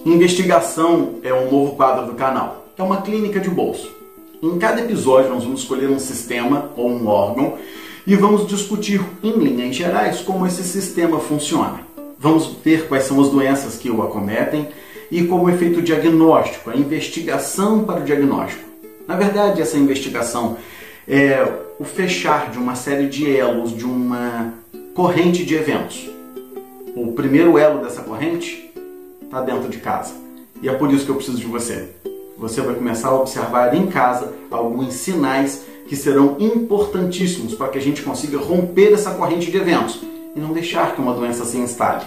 Investigação é um novo quadro do canal. É uma clínica de bolso. Em cada episódio nós vamos escolher um sistema ou um órgão e vamos discutir, em linhas gerais, como esse sistema funciona. Vamos ver quais são as doenças que o acometem e como é feito o diagnóstico, a investigação para o diagnóstico. Na verdade, essa investigação é o fechar de uma série de elos, de uma corrente de eventos. O primeiro elo dessa corrente está dentro de casa. E é por isso que eu preciso de você. Você vai começar a observar em casa alguns sinais que serão importantíssimos para que a gente consiga romper essa corrente de eventos e não deixar que uma doença se instale.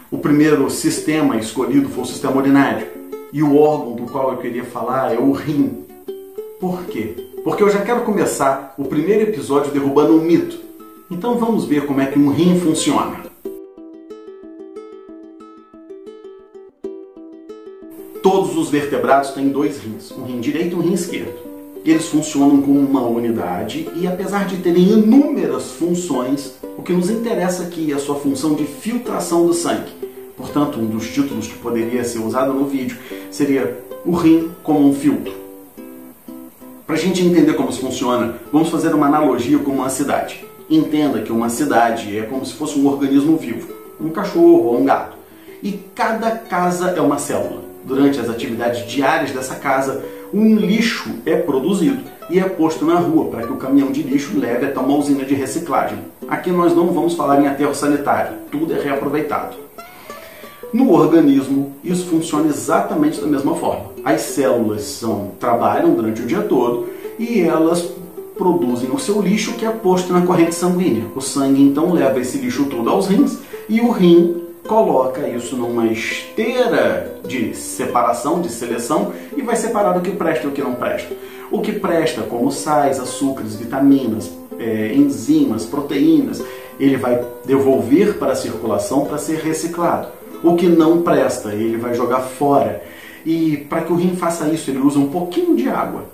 O primeiro sistema escolhido foi o sistema urinário. E o órgão do qual eu queria falar é o rim. Por quê? Porque eu já quero começar o primeiro episódio derrubando um mito. Então vamos ver como é que um rim funciona. Todos os vertebrados têm dois rins, um rim direito e um rim esquerdo. Eles funcionam como uma unidade e, apesar de terem inúmeras funções, o que nos interessa aqui é a sua função de filtração do sangue. Portanto, um dos títulos que poderia ser usado no vídeo seria o rim como um filtro. Para a gente entender como isso funciona, vamos fazer uma analogia com uma cidade. Entenda que uma cidade é como se fosse um organismo vivo, um cachorro ou um gato. E cada casa é uma célula. Durante as atividades diárias dessa casa, um lixo é produzido e é posto na rua para que o caminhão de lixo leve até uma usina de reciclagem. Aqui nós não vamos falar em aterro sanitário, tudo é reaproveitado. No organismo, isso funciona exatamente da mesma forma. As células trabalham durante o dia todo e elas produzem o seu lixo que é posto na corrente sanguínea. O sangue então leva esse lixo todo aos rins e o rim coloca isso numa esteira de separação, de seleção, e vai separar o que presta e o que não presta. O que presta, como sais, açúcares, vitaminas, enzimas, proteínas, ele vai devolver para a circulação para ser reciclado. O que não presta, ele vai jogar fora. E para que o rim faça isso, ele usa um pouquinho de água.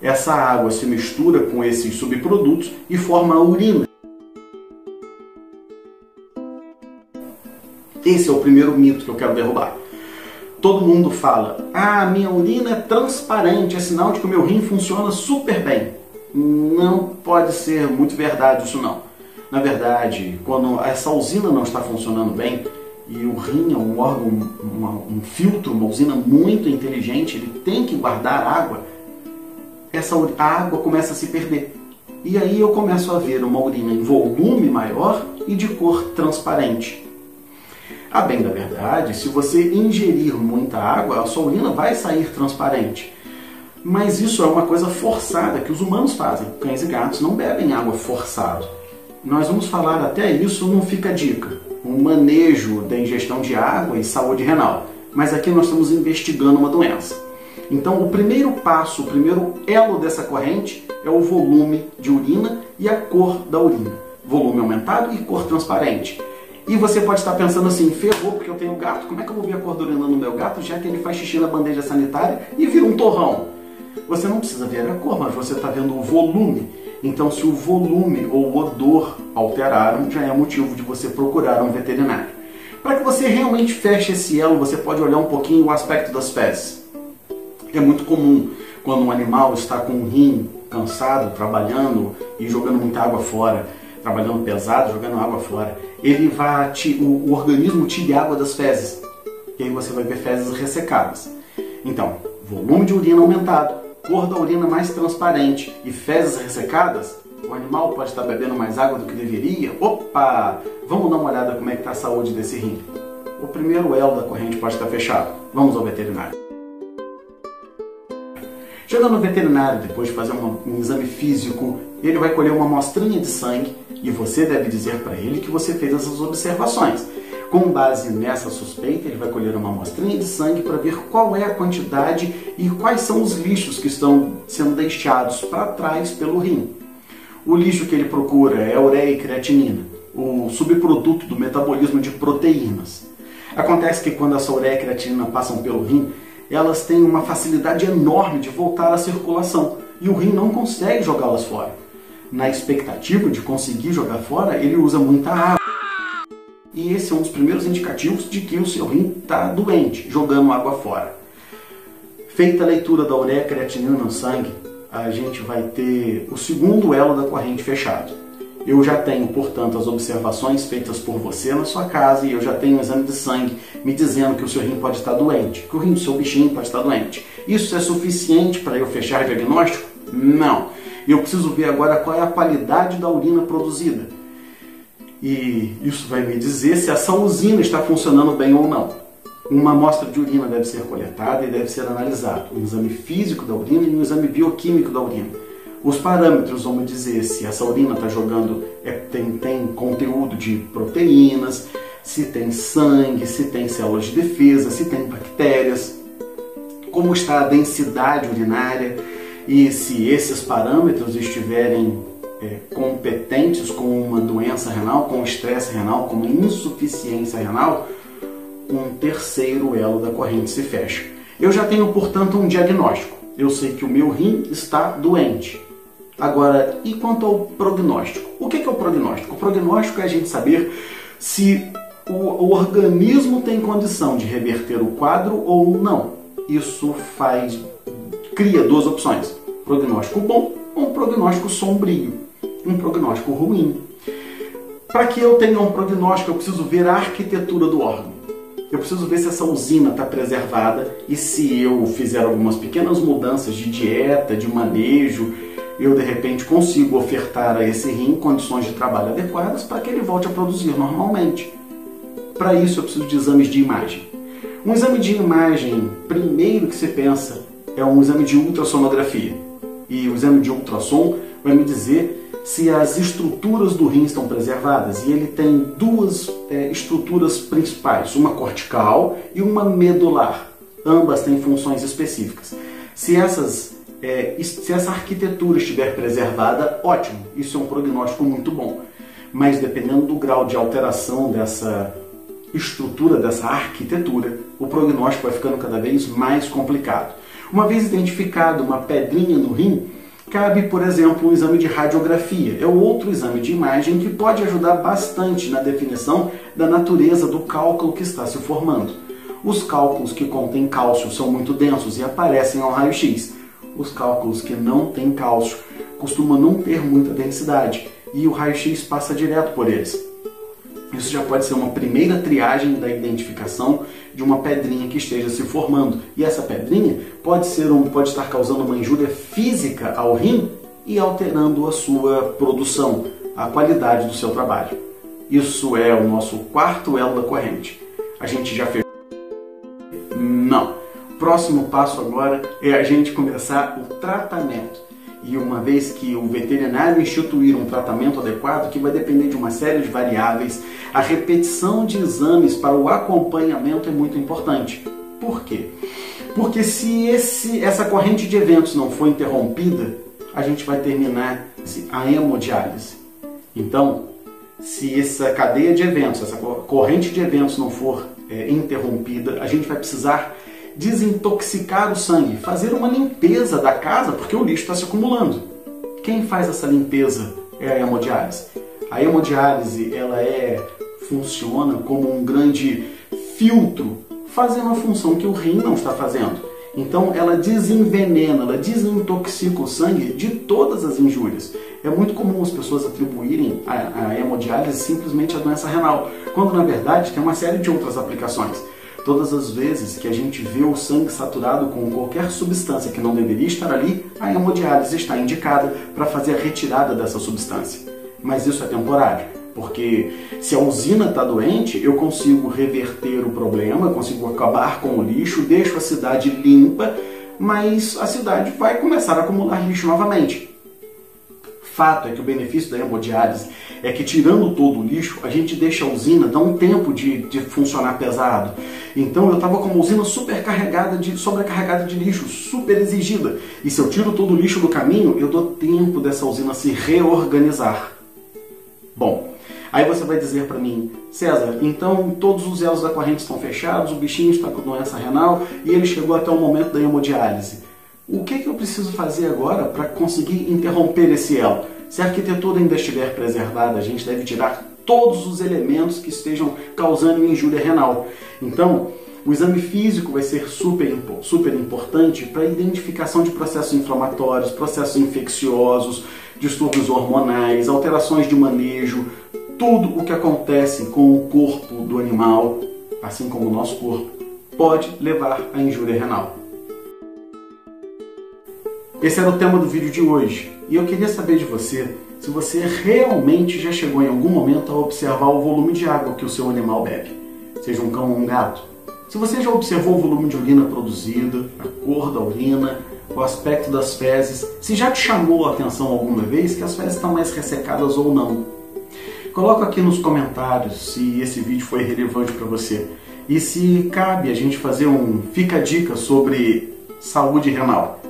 Essa água se mistura com esses subprodutos e forma a urina. Esse é o primeiro mito que eu quero derrubar. Todo mundo fala, minha urina é transparente, é sinal de que o meu rim funciona super bem. Não pode ser muito verdade isso não. Na verdade, quando essa usina não está funcionando bem, e o rim é um órgão, um filtro, uma usina muito inteligente, ele tem que guardar água, a água começa a se perder. E aí eu começo a ver uma urina em volume maior e de cor transparente. A bem da verdade, se você ingerir muita água, a sua urina vai sair transparente. Mas isso é uma coisa forçada que os humanos fazem. Cães e gatos não bebem água forçado. Nós vamos falar até isso no Fica a Dica, um manejo da ingestão de água e saúde renal. Mas aqui nós estamos investigando uma doença. Então o primeiro passo, o primeiro elo dessa corrente é o volume de urina e a cor da urina. Volume aumentado e cor transparente. E você pode estar pensando assim, ferrou porque eu tenho gato, como é que eu vou ver a cor da urina no meu gato, já que ele faz xixi na bandeja sanitária e vira um torrão? Você não precisa ver a cor, mas você está vendo o volume. Então, se o volume ou o odor alteraram, já é motivo de você procurar um veterinário. Para que você realmente feche esse elo, você pode olhar um pouquinho o aspecto das fezes. É muito comum, quando um animal está com o rim cansado, trabalhando e jogando muita água fora, trabalhando pesado, jogando água fora, o organismo tira água das fezes. E aí você vai ver fezes ressecadas. Então, volume de urina aumentado, cor da urina mais transparente e fezes ressecadas, o animal pode estar bebendo mais água do que deveria. Opa! Vamos dar uma olhada como é que está a saúde desse rim. O primeiro elo da corrente pode estar fechado. Vamos ao veterinário. Chegando no veterinário, depois de fazer um exame físico, ele vai colher uma amostrinha de sangue e você deve dizer para ele que você fez essas observações. Com base nessa suspeita, ele vai colher uma amostrinha de sangue para ver qual é a quantidade e quais são os lixos que estão sendo deixados para trás pelo rim. O lixo que ele procura é a ureia e creatinina, o subproduto do metabolismo de proteínas. Acontece que quando essa ureia e creatinina passam pelo rim, elas têm uma facilidade enorme de voltar à circulação e o rim não consegue jogá-las fora. Na expectativa de conseguir jogar fora, ele usa muita água. E esse é um dos primeiros indicativos de que o seu rim está doente, jogando água fora. Feita a leitura da ureia creatinina no sangue, a gente vai ter o segundo elo da corrente fechado. Eu já tenho, portanto, as observações feitas por você na sua casa e eu já tenho um exame de sangue me dizendo que o seu rim pode estar doente, que o rim do seu bichinho pode estar doente. Isso é suficiente para eu fechar diagnóstico? Não. Eu preciso ver agora qual é a qualidade da urina produzida. E isso vai me dizer se essa usina está funcionando bem ou não. Uma amostra de urina deve ser coletada e deve ser analisada. Um exame físico da urina e um exame bioquímico da urina. Os parâmetros vão me dizer se essa urina está jogando, tem conteúdo de proteínas, se tem sangue, se tem células de defesa, se tem bactérias, como está a densidade urinária e se esses parâmetros estiverem competentes com uma doença renal, com estresse renal, com insuficiência renal, um terceiro elo da corrente se fecha. Eu já tenho, portanto, um diagnóstico. Eu sei que o meu rim está doente. Agora, e quanto ao prognóstico? O que é o prognóstico? O prognóstico é a gente saber se o organismo tem condição de reverter o quadro ou não. Isso cria duas opções. Prognóstico bom ou um prognóstico sombrio. Um prognóstico ruim. Para que eu tenha um prognóstico, eu preciso ver a arquitetura do órgão. Eu preciso ver se essa usina está preservada e se eu fizer algumas pequenas mudanças de dieta, de manejo, eu de repente consigo ofertar a esse rim condições de trabalho adequadas para que ele volte a produzir normalmente. Para isso eu preciso de exames de imagem. Um exame de imagem, primeiro que se pensa, é um exame de ultrassonografia. E o exame de ultrassom vai me dizer se as estruturas do rim estão preservadas. E ele tem duas estruturas principais, uma cortical e uma medular. Ambas têm funções específicas. Se essa arquitetura estiver preservada, ótimo, isso é um prognóstico muito bom. Mas dependendo do grau de alteração dessa estrutura, dessa arquitetura, o prognóstico vai ficando cada vez mais complicado. Uma vez identificado uma pedrinha no rim, cabe, por exemplo, um exame de radiografia. É outro exame de imagem que pode ajudar bastante na definição da natureza do cálculo que está se formando. Os cálculos que contêm cálcio são muito densos e aparecem ao raio-x. Os cálculos que não têm cálcio costumam não ter muita densidade e o raio-x passa direto por eles. Isso já pode ser uma primeira triagem da identificação de uma pedrinha que esteja se formando. E essa pedrinha pode estar causando uma injúria física ao rim e alterando a sua produção, a qualidade do seu trabalho. Isso é o nosso quarto elo da corrente. A gente já fechou? Não. O próximo passo agora é a gente começar o tratamento. E uma vez que o veterinário instituir um tratamento adequado, que vai depender de uma série de variáveis, a repetição de exames para o acompanhamento é muito importante. Por quê? Porque se essa corrente de eventos não for interrompida, a gente vai terminar a hemodiálise. Então, se essa cadeia de eventos, essa corrente de eventos não for interrompida, a gente vai precisar desintoxicar o sangue, fazer uma limpeza da casa, porque o lixo está se acumulando. Quem faz essa limpeza é a hemodiálise. A hemodiálise funciona como um grande filtro, fazendo a função que o rim não está fazendo. Então ela desenvenena, ela desintoxica o sangue de todas as injúrias. É muito comum as pessoas atribuírem a hemodiálise simplesmente à doença renal, quando na verdade tem uma série de outras aplicações. Todas as vezes que a gente vê o sangue saturado com qualquer substância que não deveria estar ali, a hemodiálise está indicada para fazer a retirada dessa substância. Mas isso é temporário, porque se a usina está doente, eu consigo reverter o problema, eu consigo acabar com o lixo, deixo a cidade limpa, mas a cidade vai começar a acumular lixo novamente. Fato é que o benefício da hemodiálise é que, tirando todo o lixo, a gente deixa a usina, dá um tempo de funcionar pesado. Então eu estava com uma usina sobrecarregada de lixo, super exigida. E se eu tiro todo o lixo do caminho, eu dou tempo dessa usina se reorganizar. Bom, aí você vai dizer para mim, César, então todos os elos da corrente estão fechados, o bichinho está com doença renal e ele chegou até o momento da hemodiálise. O que eu preciso fazer agora para conseguir interromper esse elo? Se a arquitetura ainda estiver preservada, a gente deve tirar todos os elementos que estejam causando injúria renal. Então, o exame físico vai ser super importante para a identificação de processos inflamatórios, processos infecciosos, distúrbios hormonais, alterações de manejo, tudo o que acontece com o corpo do animal, assim como o nosso corpo, pode levar à injúria renal. Esse era o tema do vídeo de hoje e eu queria saber de você se você realmente já chegou em algum momento a observar o volume de água que o seu animal bebe, seja um cão ou um gato. Se você já observou o volume de urina produzida, a cor da urina, o aspecto das fezes, se já te chamou a atenção alguma vez que as fezes estão mais ressecadas ou não. Coloca aqui nos comentários se esse vídeo foi relevante para você e se cabe a gente fazer um Fica a Dica sobre saúde renal.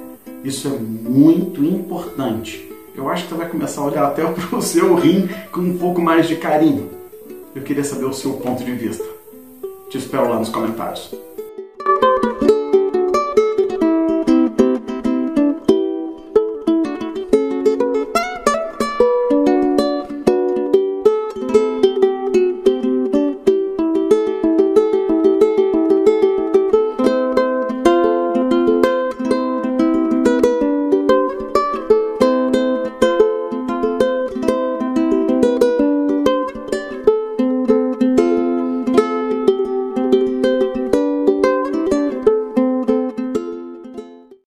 Isso é muito importante. Eu acho que você vai começar a olhar até para o seu rim com um pouco mais de carinho. Eu queria saber o seu ponto de vista. Te espero lá nos comentários.